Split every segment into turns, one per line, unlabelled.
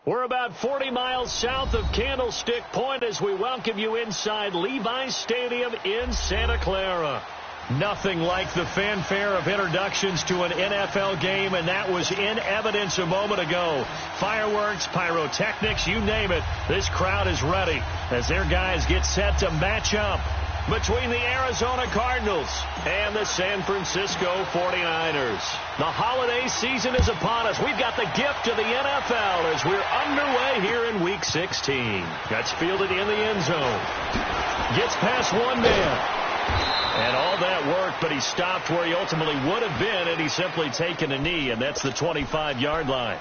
We're about 40 miles south of Candlestick Point as we welcome you inside Levi's Stadium in Santa Clara. Nothing like the fanfare of introductions to an NFL game, and that was in evidence a moment ago. Fireworks, pyrotechnics, you name it. This crowd is ready as their guys get set to match up between the Arizona Cardinals and the San Francisco 49ers. The holiday season is upon us. We've got the gift of the NFL as we're underway here in Week 16. That's fielded in the end zone. Gets past one man. And all that work, but he stopped where he ultimately would have been, and he's simply taken a knee, and that's the 25-yard line.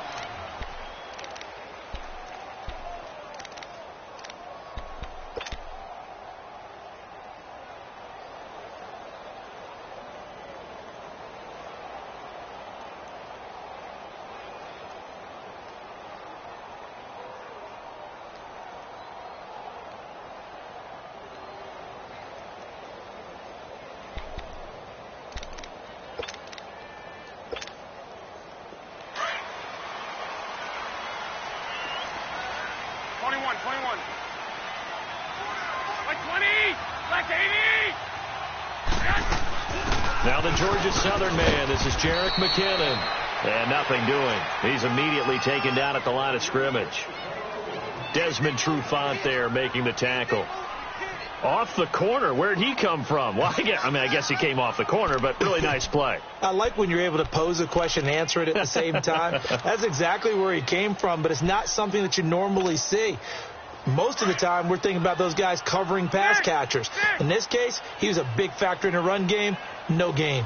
Now the Georgia Southern man, this is Jerick McKinnon. And nothing doing. He's immediately taken down at the line of scrimmage. Desmond Trufant there making the tackle. Off the corner. Where'd he come from? Well, I guess he came off the corner, but really nice play.
I like when you're able to pose a question and answer it at the same time. That's exactly where he came from, but it's not something that you normally see. Most of the time, we're thinking about those guys covering pass catchers. In this case, he was a big factor in the run game. No gain.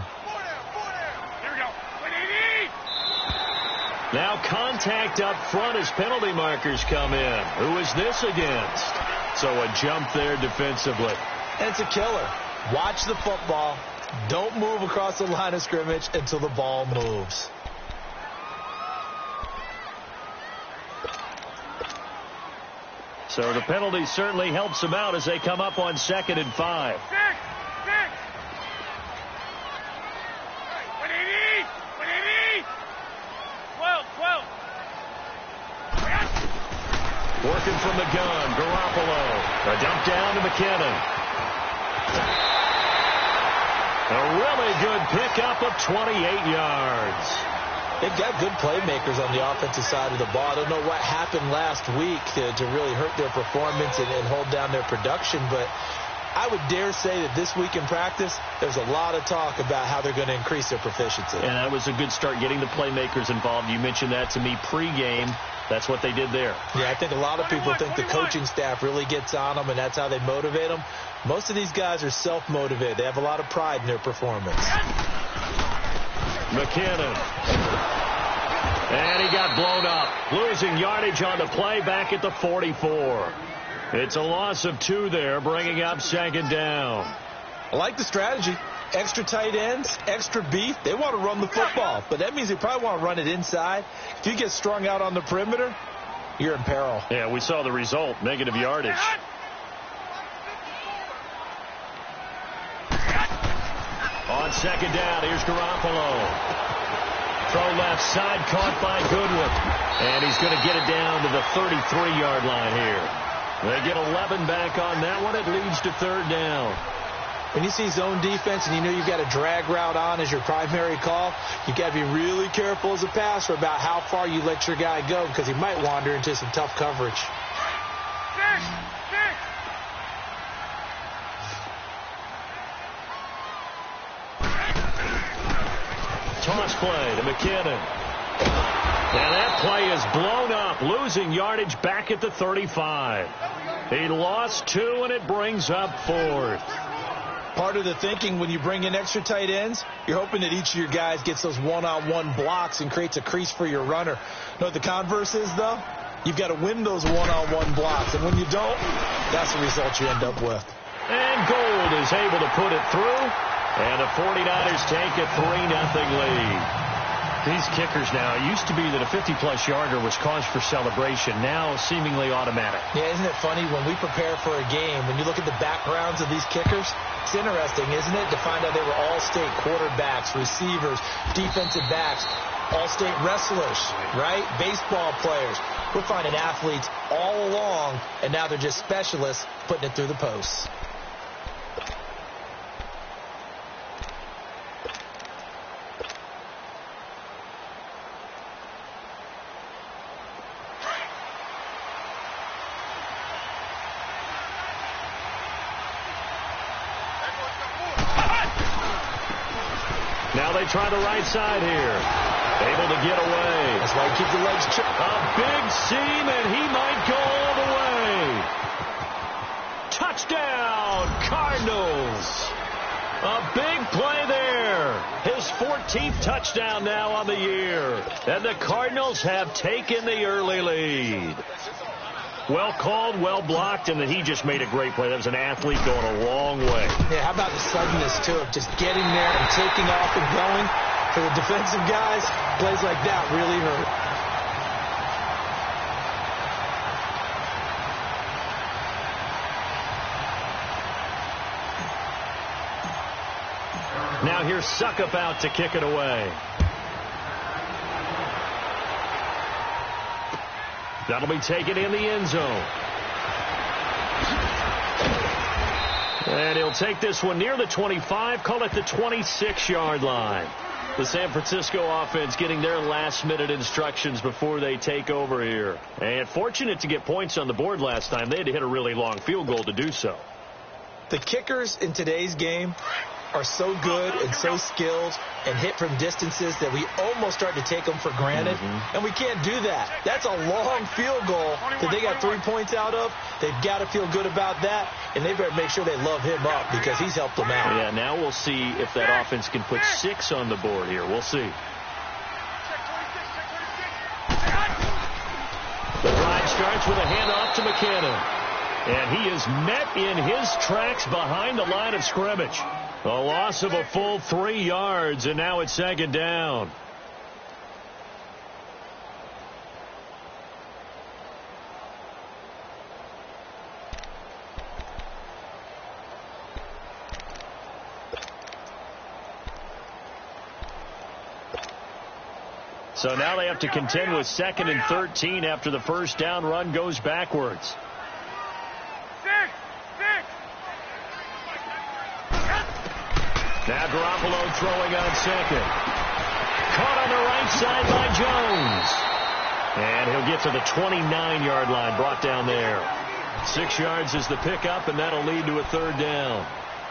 Now contact up front as penalty markers come in. Who is this against? So a jump there defensively.
And it's a killer. Watch the football. Don't move across the line of scrimmage until the ball moves.
So the penalty certainly helps them out as they come up on 2nd and 5. Working from the gun, Garoppolo. A dump down to McKinnon. A really good pickup of 28 yards.
They've got good playmakers on the offensive side of the ball. I don't know what happened last week to really hurt their performance and hold down their production, but I would dare say that this week in practice, there's a lot of talk about how they're going to increase their proficiency.
And that was a good start getting the playmakers involved. You mentioned that to me pregame. That's what they did there.
Yeah, I think a lot of people think the coaching staff really gets on them, and that's how they motivate them. Most of these guys are self-motivated. They have a lot of pride in their performance.
McKinnon. And he got blown up. Losing yardage on the play back at the 44. It's a loss of 2 there, bringing up 2nd down.
I like the strategy. Extra tight ends, extra beef. They want to run the football, but that means they probably want to run it inside. If you get strung out on the perimeter, you're in peril.
Yeah, we saw the result, negative yardage. On 2nd down, here's Garoppolo. Throw left side, caught by Goodwin. And he's going to get it down to the 33-yard line here. They get 11 back on that one. It leads to 3rd down.
When you see zone defense and you know you've got a drag route on as your primary call, you've got to be really careful as a passer about how far you let your guy go because he might wander into some tough coverage.
Toss play to McKinnon. And that play is blown up, losing yardage back at the 35. He lost 2, and it brings up 4th.
Part of the thinking when you bring in extra tight ends, you're hoping that each of your guys gets those one-on-one blocks and creates a crease for your runner. You know what the converse is, though? You've got to win those one-on-one blocks, and when you don't, that's the result you end up with.
And Gold is able to put it through, and the 49ers take a 3-0 lead. These kickers now, it used to be that a 50-plus yarder was cause for celebration. Now seemingly automatic.
Yeah, isn't it funny when we prepare for a game, when you look at the backgrounds of these kickers, it's interesting, isn't it, to find out they were all-state quarterbacks, receivers, defensive backs, all-state wrestlers, right? Baseball players. We're finding athletes all along, and now they're just specialists putting it through the posts.
Now they try the right side here. Able to get away.
That's why he keeps the legs chipped.
A big seam, and he might go all the way. Touchdown, Cardinals. A big play there. His 14th touchdown now on the year. And the Cardinals have taken the early lead. Well called, well blocked, and then he just made a great play. That was an athlete going a long way.
Yeah, how about the suddenness, too, of just getting there and taking off and going? For the defensive guys, plays like that really hurt.
Now here's Suckup out to kick it away. That'll be taken in the end zone. And he'll take this one near the 25, call it the 26-yard line. The San Francisco offense getting their last-minute instructions before they take over here. And fortunate to get points on the board last time. They had to hit a really long field goal to do so.
The kickers in today's game are so good and so skilled and hit from distances that we almost start to take them for granted. And we can't do that. That's a long field goal that they got 3 points out of. They've got to feel good about that, and they better make sure they love him up because he's helped them out.
Yeah, now we'll see if that offense can put 6 on the board here. We'll see. The drive starts with a handoff to McKinnon. And he is met in his tracks behind the line of scrimmage. A loss of a full 3 yards, and now it's second down. So now they have to contend with 2nd and 13 after the first down run goes backwards. Now Garoppolo throwing on second. Caught on the right side by Jones. And he'll get to the 29-yard line, brought down there. 6 yards is the pickup, and that'll lead to a third down.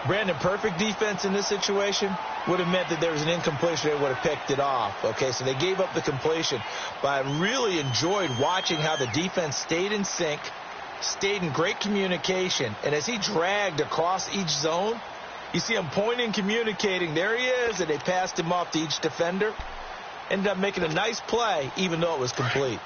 Brandon, perfect defense in this situation would have meant that there was an incompletion. They would have picked it off. Okay, so they gave up the completion. But I really enjoyed watching how the defense stayed in sync, stayed in great communication. And as he dragged across each zone, you see him pointing, communicating. There he is, and they passed him off to each defender. Ended up making a nice play, even though it was complete.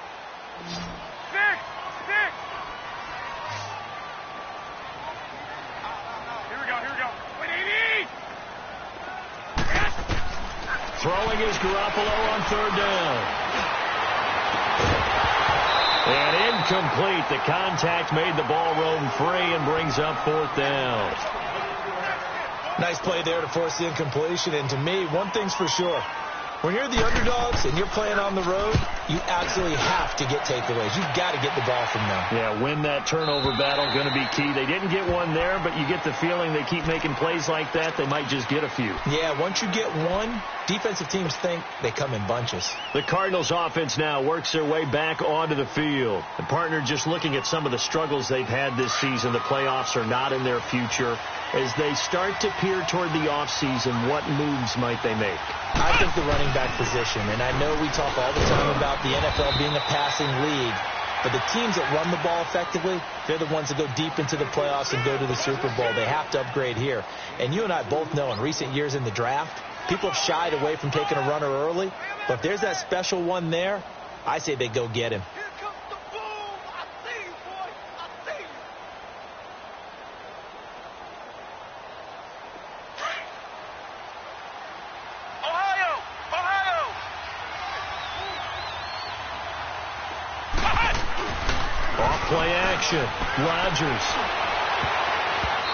Throwing is Garoppolo on third down. And incomplete. The contact made the ball roam free and brings up fourth down.
Nice play there to force the incompletion. And to me, one thing's for sure. When you're the underdogs and you're playing on the road, you absolutely have to get takeaways. You've got to get the ball from them.
Yeah, win that turnover battle, going to be key. They didn't get one there, but you get the feeling they keep making plays like that, they might just get a few.
Yeah, once you get one, defensive teams think they come in bunches.
The Cardinals offense now works their way back onto the field. The partner just looking at some of the struggles they've had this season. The playoffs are not in their future. As they start to peer toward the offseason, what moves might they make?
I think the running back position, and I know we talk all the time about the NFL being a passing league, but the teams that run the ball effectively, they're the ones that go deep into the playoffs and go to the Super Bowl. They have to upgrade here. And you and I both know in recent years in the draft, people have shied away from taking a runner early, but if there's that special one there, I say they go get him.
Play action. Rodgers.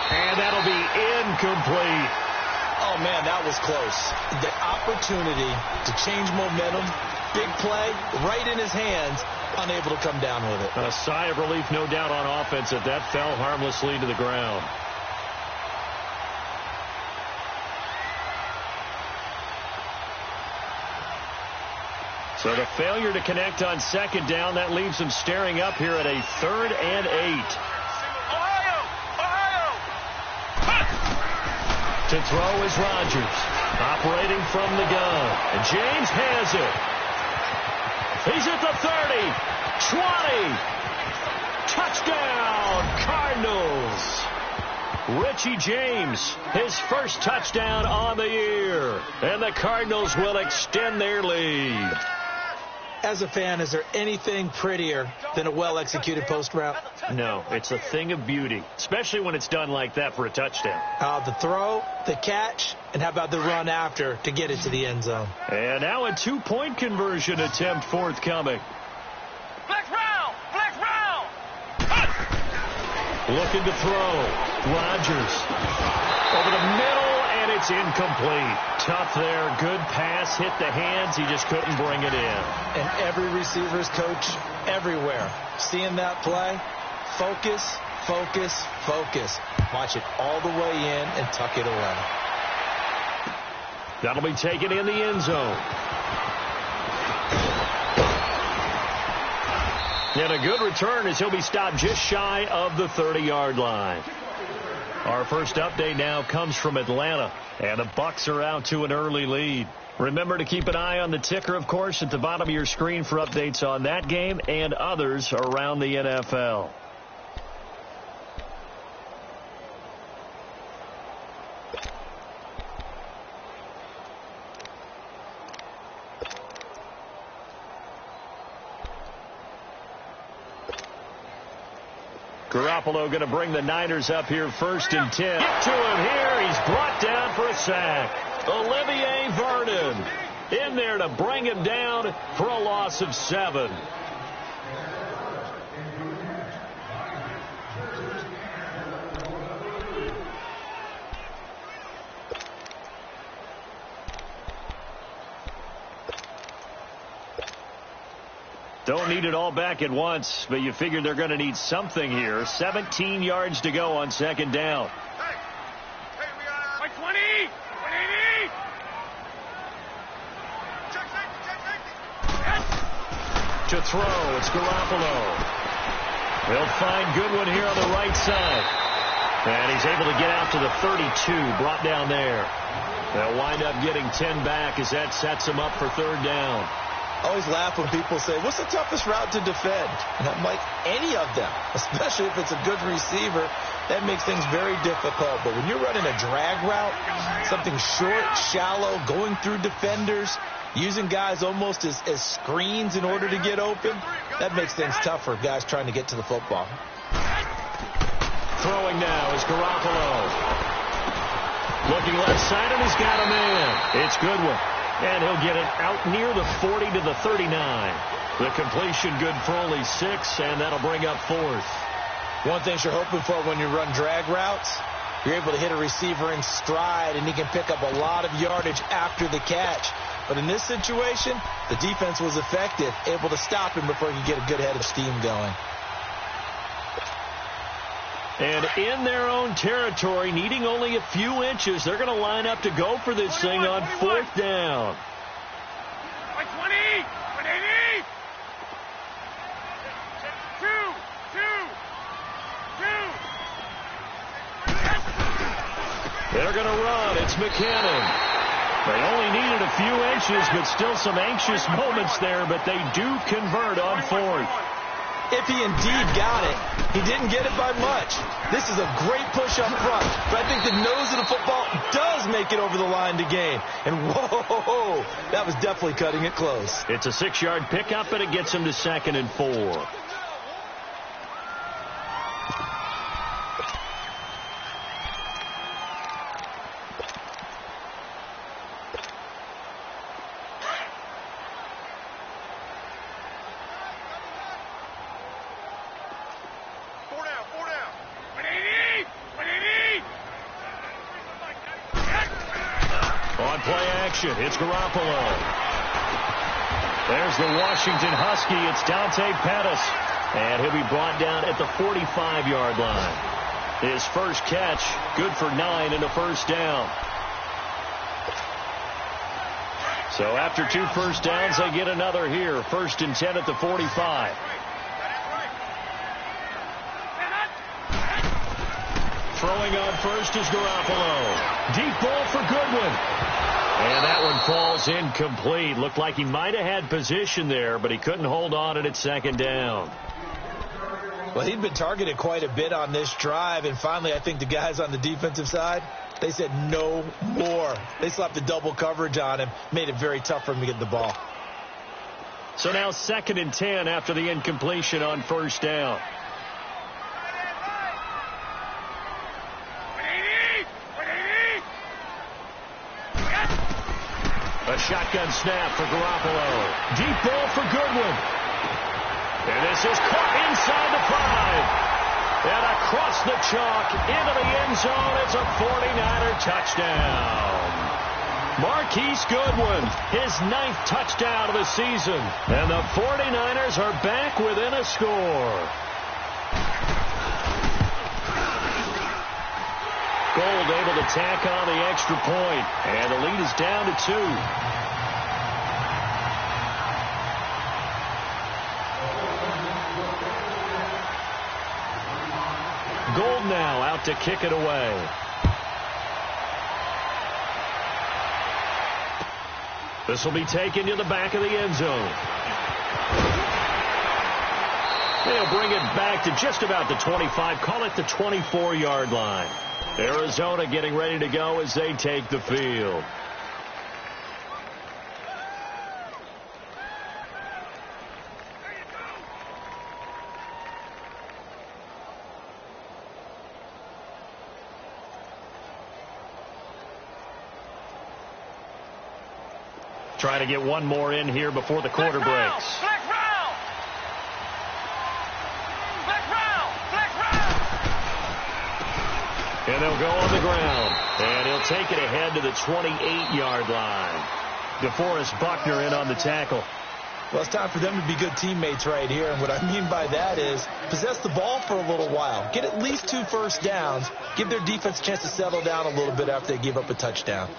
And that'll be incomplete.
Oh, man, that was close. The opportunity to change momentum, big play, right in his hands, unable to come down with it.
A sigh of relief, no doubt, on offense if that fell harmlessly to the ground. So the failure to connect on second down, that leaves them staring up here at a 3rd and 8. To throw is Rodgers, operating from the gun. And James has it. He's at the 30. 20. Touchdown, Cardinals. Richie James, his first touchdown on the year. And the Cardinals will extend their lead.
As a fan, is there anything prettier than a well-executed post route?
No, it's a thing of beauty, especially when it's done like that for a touchdown.
The throw, the catch, and how about the run after to get it to the end zone?
And now a 2-point conversion attempt forthcoming.
Black round!
Looking to throw. Rodgers over the middle, and it's incomplete. Tough there. Good pass. Hit the hands. He just couldn't bring it in.
And every receiver's coach everywhere, seeing that play, focus, focus, focus. Watch it all the way in and tuck it away.
That'll be taken in the end zone. And a good return as he'll be stopped just shy of the 30-yard line. Our first update now comes from Atlanta, and the Bucs are out to an early lead. Remember to keep an eye on the ticker, of course, at the bottom of your screen for updates on that game and others around the NFL. Garoppolo going to bring the Niners up here 1st and 10. Get to him here. He's brought down for a sack. Olivier Vernon in there to bring him down for a loss of 7. Don't need it all back at once, but you figure they're going to need something here. 17 yards to go on 2nd down.
Hey, we got 20, 180.
To throw, it's Garoppolo. He'll find Goodwin here on the right side. And he's able to get out to the 32, brought down there. They'll wind up getting 10 back as that sets him up for 3rd down.
I always laugh when people say, what's the toughest route to defend? And I'm like, any of them, especially if it's a good receiver. That makes things very difficult. But when you're running a drag route, something short, shallow, going through defenders, using guys almost as screens in order to get open, that makes things tough for guys trying to get to the football.
Throwing now is Garoppolo. Looking left side, and he's got a man. It's Goodwin. And he'll get it out near the 40 to the 39. The completion good for only 6, and that'll bring up 4th.
One thing you're hoping for when you run drag routes, you're able to hit a receiver in stride, and he can pick up a lot of yardage after the catch. But in this situation, the defense was effective, able to stop him before he could get a good head of steam going.
And in their own territory, needing only a few inches, they're going to line up to go for this thing on 4th down.
20, 180. 2.
They're going to run. It's McKinnon. They only needed a few inches, but still some anxious moments there, but they do convert on 4th.
If he indeed got it, he didn't get it by much. This is a great push up front, but I think the nose of the football does make it over the line to gain. And whoa, that was definitely cutting it close.
It's a 6-yard pickup, and it gets him to 2nd and 4. It's Garoppolo. There's the Washington Husky. It's Dante Pettis. And he'll be brought down at the 45-yard line. His first catch, good for 9 and a 1st down. So after 2 first downs, they get another here. 1st and 10 at the 45. Throwing on first is Garoppolo. Deep ball for Goodwin. And that one falls incomplete. Looked like he might have had position there, but he couldn't hold on it at 2nd down.
Well, he'd been targeted quite a bit on this drive, and finally I think the guys on the defensive side, they said no more. They slapped the double coverage on him, made it very tough for him to get the ball.
So now 2nd and 10 after the incompletion on 1st down. A shotgun snap for Garoppolo. Deep ball for Goodwin. And this is caught inside the 5. And across the chalk into the end zone. It's a 49er touchdown. Marquise Goodwin, his 9th touchdown of the season. And the 49ers are back within a score. Gold able to tack on the extra point, and the lead is down to 2. Gold now out to kick it away. This will be taken to the back of the end zone. They'll bring it back to just about the 25. Call it the 24-yard line. Arizona getting ready to go as they take the field. Trying to get one more in here before the quarter breaks. And they'll go on the ground. And he'll take it ahead to the 28-yard line. DeForest Buckner in on the tackle.
Well, it's time for them to be good teammates right here. And what I mean by that is possess the ball for a little while. Get at least 2 first downs. Give their defense a chance to settle down a little bit after they give up a touchdown.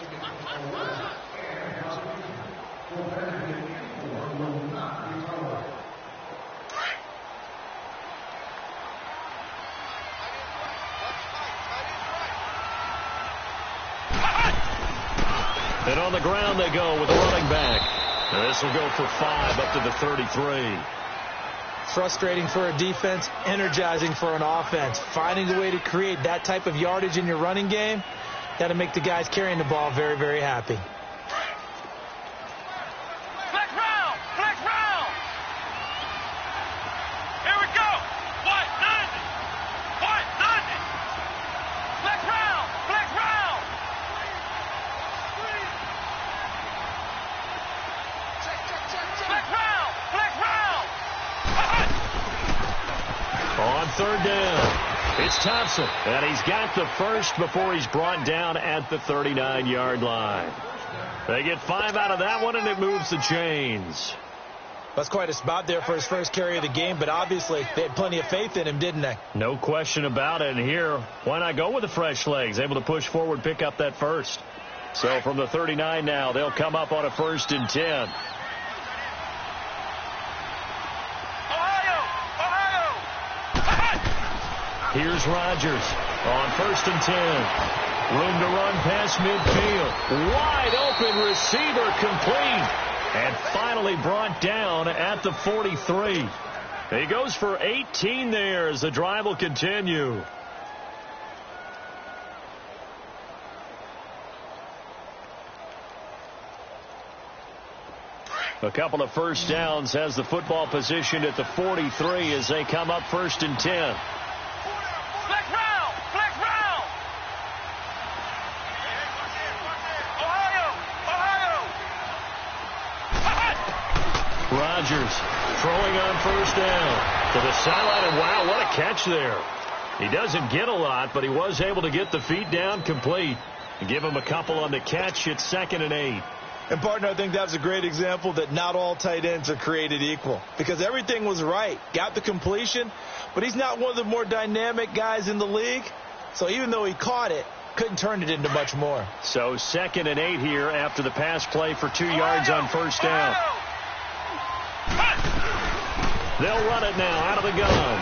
And on the ground they go with the running back. And this will go for 5 up to the 33.
Frustrating for a defense, energizing for an offense. Finding a way to create that type of yardage in your running game, that'll make the guys carrying the ball very, very happy.
Third down. It's Thompson, and he's got the first before he's brought down at the 39-yard line. They get 5 out of that one, and it moves the chains.
That's quite a spot there for his first carry of the game, but obviously they had plenty of faith in him, didn't they?
No question about it. And here, why not go with the fresh legs? Able to push forward, pick up that first. So from the 39 now, they'll come up on a 1st and 10. Here's Rodgers on 1st and 10. Room to run past midfield. Wide open receiver complete. And finally brought down at the 43. He goes for 18 there as the drive will continue. A couple of first downs has the football positioned at the 43 as they come up 1st and 10. Rodgers throwing on 1st down to the sideline, and wow, what a catch there. He doesn't get a lot, but he was able to get the feet down complete and give him a couple on the catch. It's 2nd and 8.
And, partner, I think that's a great example that not all tight ends are created equal, because everything was right. Got the completion, but he's not one of the more dynamic guys in the league. So even though he caught it, couldn't turn it into much more.
So 2nd and 8 here after the pass play for 2 yards on 1st down. They'll run it now out of the gun.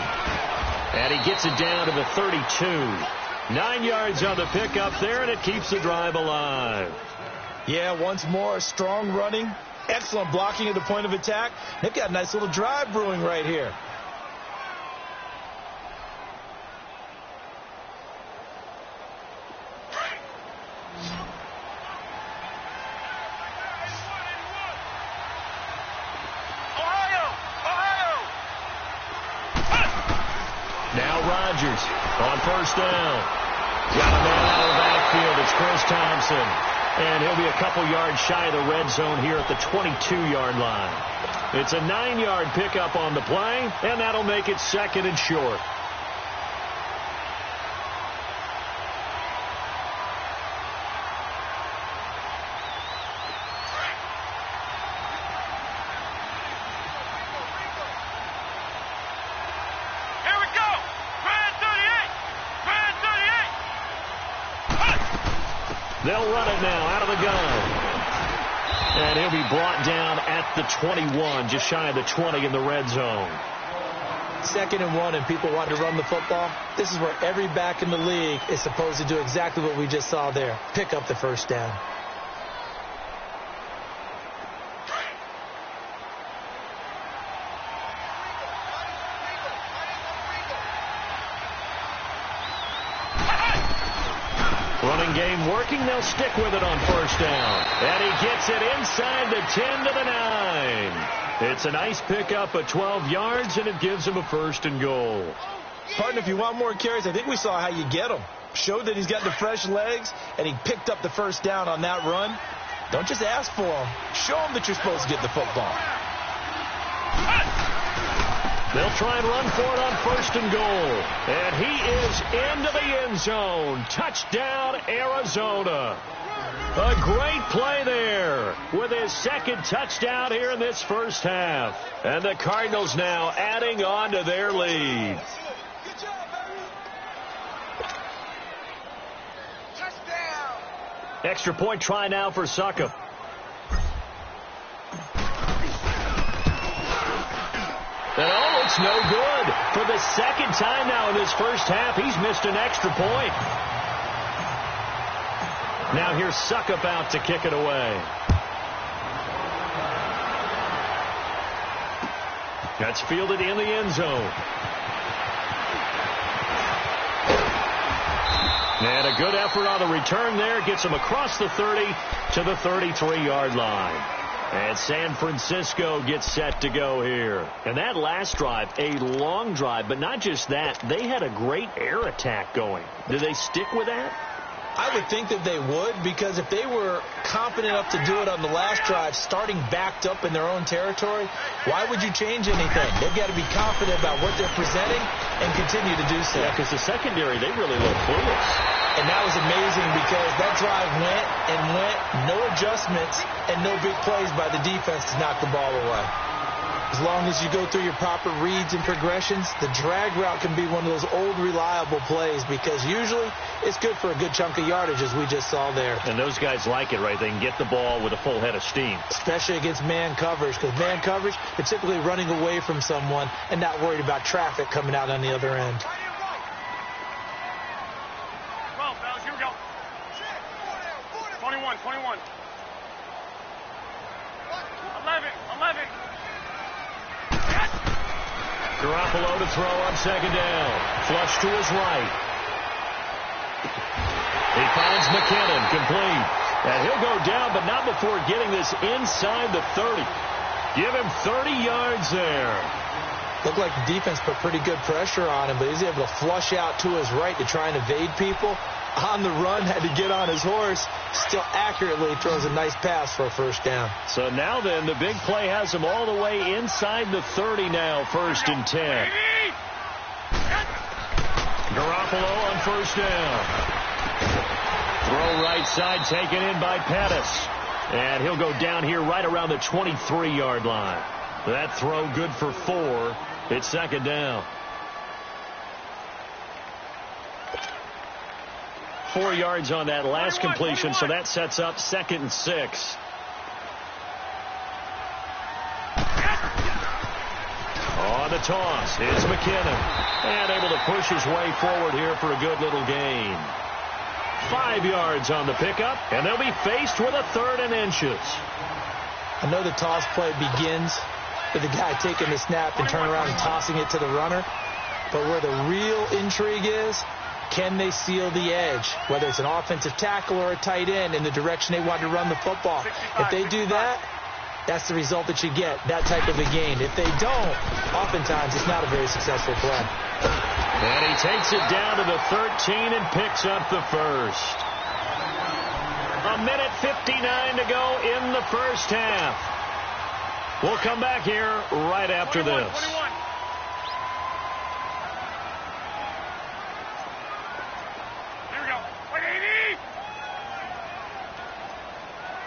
And he gets it down to the 32. 9 yards on the pickup there, and it keeps the drive alive.
Yeah, once more, strong running, excellent blocking at the point of attack. They've got a nice little drive brewing right here.
Rodgers on 1st down. Got a man out of the backfield. It's Chris Thompson. And he'll be a couple yards shy of the red zone here at the 22-yard line. It's a 9-yard pickup on the play, and that'll make it 2nd and short. They'll run it now out of the gun. And he'll be brought down at the 21, just shy of the 20 in the red zone.
2nd and 1, and people want to run the football. This is where every back in the league is supposed to do exactly what we just saw there. Pick up the first down.
Running game working. They'll stick with it on first down. And he gets it inside the 10 to the 9. It's a nice pickup of 12 yards, and it gives him a 1st and goal.
Partner, if you want more carries, I think we saw how you get them. Showed that he's got the fresh legs, and he picked up the first down on that run. Don't just ask for them. Show them that you're supposed to get the football.
They'll try and run for it on 1st and goal. And he is into the end zone. Touchdown, Arizona. A great play there with his 2nd touchdown here in this first half. And the Cardinals now adding on to their lead.
Good job, baby. Touchdown.
Extra point try now for Suckup. And oh, it's no good. For the 2nd time now in this first half, he's missed an extra point. Now here's Suckup out to kick it away. That's fielded in the end zone. And a good effort on the return there. Gets him across the 30 to the 33-yard line. And San Francisco gets set to go here. And that last drive, a long drive, but not just that. They had a great air attack going. Do they stick with that?
I would think that they would, because if they were confident enough to do it on the last drive, starting backed up in their own territory, why would you change anything? They've got to be confident about what they're presenting and continue to do so.
Yeah, because the secondary, they really look clueless.
And that was amazing because that drive went and went, no adjustments, and no big plays by the defense to knock the ball away. As long as you go through your proper reads and progressions, the drag route can be one of those old reliable plays because usually it's good for a good chunk of yardage, as we just saw there.
And those guys like it, right? They can get the ball with a full head of steam.
Especially against man coverage, because man coverage, they're typically running away from someone and not worried about traffic coming out on the other end.
12, fellas, here we go. 21, 21. 11.
Garoppolo to throw on 2nd down. Flush to his right. He finds McKinnon, complete. And he'll go down, but not before getting this inside the 30. Give him 30 yards there.
Looked like the defense put pretty good pressure on him, but he's able to flush out to his right to try and evade people. On the run, had to get on his horse. Still accurately throws a nice pass for a 1st down.
So now then, the big play has him all the way inside the 30 now, 1st and 10. Garoppolo on 1st down. Throw right side taken in by Pettis. And he'll go down here right around the 23-yard line. That throw good for 4. It's 2nd down. 4 yards on that last completion, so that sets up 2nd and 6. On the toss is McKinnon. And able to push his way forward here for a good little gain. 5 yards on the pickup, and they'll be faced with a 3rd and inches.
I know the toss play begins with the guy taking the snap and turning around and tossing it to the runner. But where the real intrigue is, can they seal the edge, whether it's an offensive tackle or a tight end, in the direction they want to run the football? If they do that, that's the result that you get, that type of a gain. If they don't, oftentimes it's not a very successful play.
And he takes it down to the 13 and picks up the 1st. 1:59 to go in the first half. We'll come back here right after
21,
this.
21. Here we go. Wait, 80.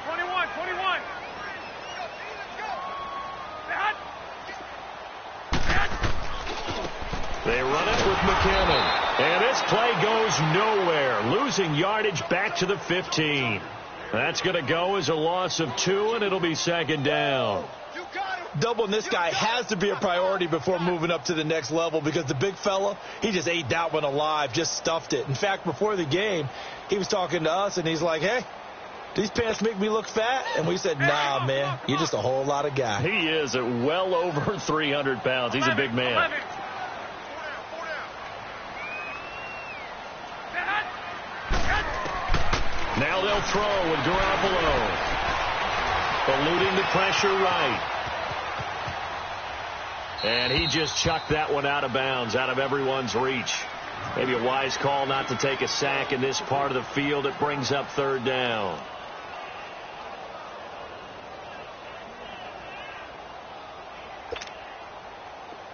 21.
They run it with McKinnon. And this play goes nowhere, losing yardage back to the 15. That's going to go as a loss of 2, and it'll be second down.
Doubling this guy has to be a priority before moving up to the next level, because the big fella, he just ate that one alive, just stuffed it. In fact, before the game, he was talking to us, and he's like, hey, these pants make me look fat? And we said, nah, man, you're just a whole lot of guy.
He is at well over 300 pounds. He's a big man. Now they'll throw with Garoppolo. Eluding the pressure right. And he just chucked that one out of bounds, out of everyone's reach. Maybe a wise call not to take a sack in this part of the field. It brings up third down.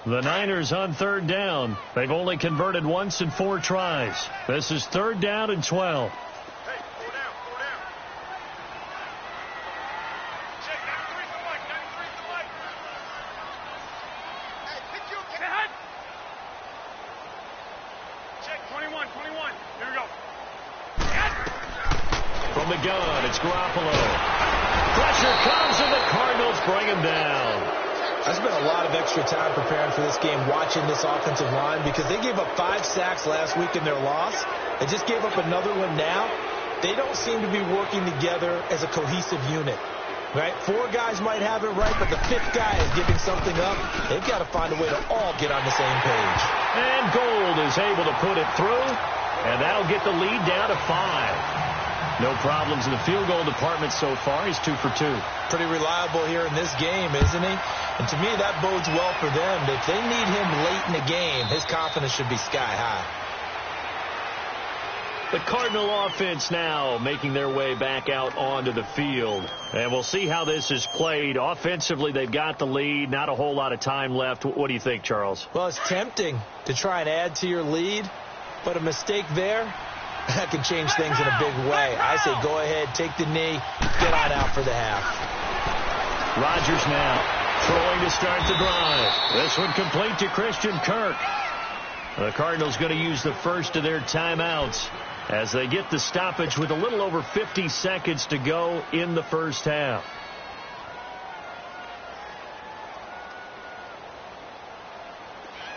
The Niners on third down. They've only converted once in 4 tries. This is third down and 12. From the gun, it's Garoppolo. Pressure comes, and the Cardinals bring him down.
I spent a lot of extra time preparing for this game, watching this offensive line, because they gave up 5 sacks last week in their loss. They just gave up another one now. They don't seem to be working together as a cohesive unit. Right? 4 guys might have it right, but the 5th guy is giving something up. They've got to find a way to all get on the same page.
And Gold is able to put it through, and that'll get the lead down to 5. No problems in the field goal department so far. He's 2 for 2.
Pretty reliable here in this game, isn't he? And to me, that bodes well for them. If they need him late in the game, his confidence should be sky high.
The Cardinal offense now making their way back out onto the field. And we'll see how this is played. Offensively, they've got the lead. Not a whole lot of time left. What do you think, Charles?
Well, it's tempting to try and add to your lead, but a mistake there, that can change things in a big way. I say go ahead, take the knee, get on out for the half.
Rodgers now throwing to start the drive. This one complete to Christian Kirk. The Cardinals going to use the first of their timeouts as they get the stoppage with a little over 50 seconds to go in the first half.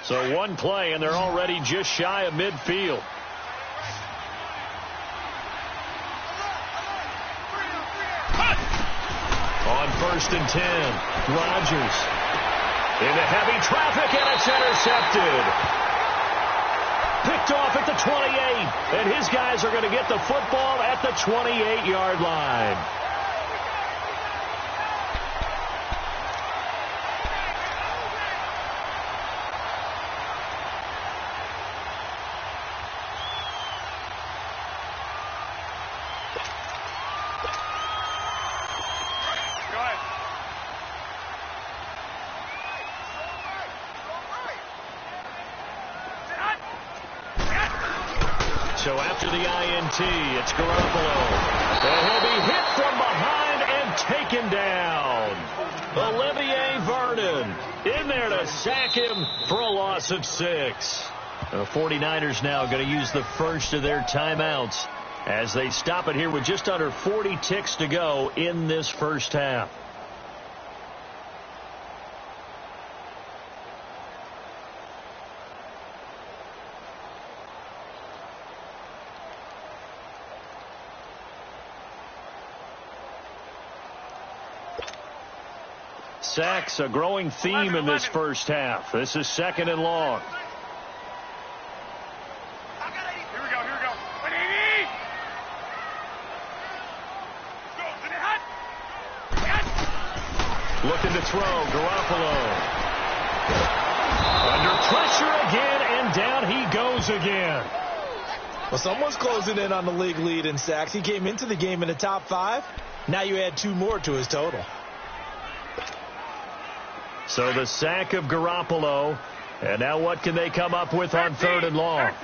So one play, and they're already just shy of midfield. On 1st and 10, Rodgers into heavy traffic, and it's intercepted. Picked off at the 28, and his guys are going to get the football at the 28-yard line. So after the INT, it's Garoppolo. And he'll be hit from behind and taken down. Olivier Vernon in there to sack him for a loss of 6. The 49ers now going to use the first of their timeouts as they stop it here with just under 40 ticks to go in this first half. Sacks, a growing theme in this first half. This is 2nd and long.
Here we go. 180.
Looking to throw, Garoppolo. Under pressure again, and down he goes again.
Well, someone's closing in on the league lead in sacks. He came into the game in the top 5. Now you add 2 more to his total.
So the sack of Garoppolo. And now what can they come up with on 3rd and long?
13.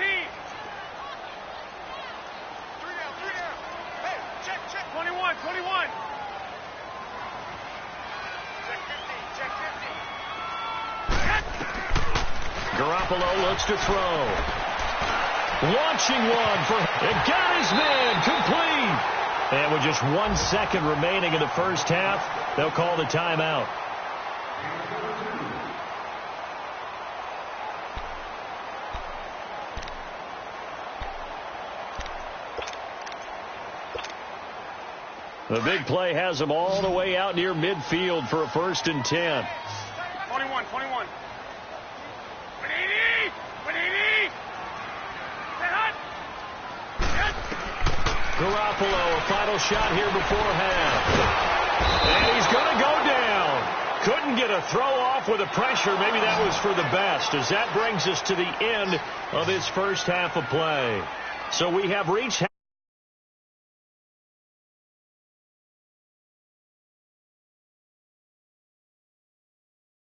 3 down. Hey, check. 21. Check 50.
Garoppolo looks to throw. Launching one for and got his man complete. And with just 1 second remaining in the first half, they'll call the timeout. The big play has them all the way out near midfield for a 1st and 10.
21. 180. 180.
Garoppolo, a final shot here before half. And he's going to go down. Couldn't get a throw off with the pressure. Maybe that was for the best, as that brings us to the end of this first half of play. So we have reached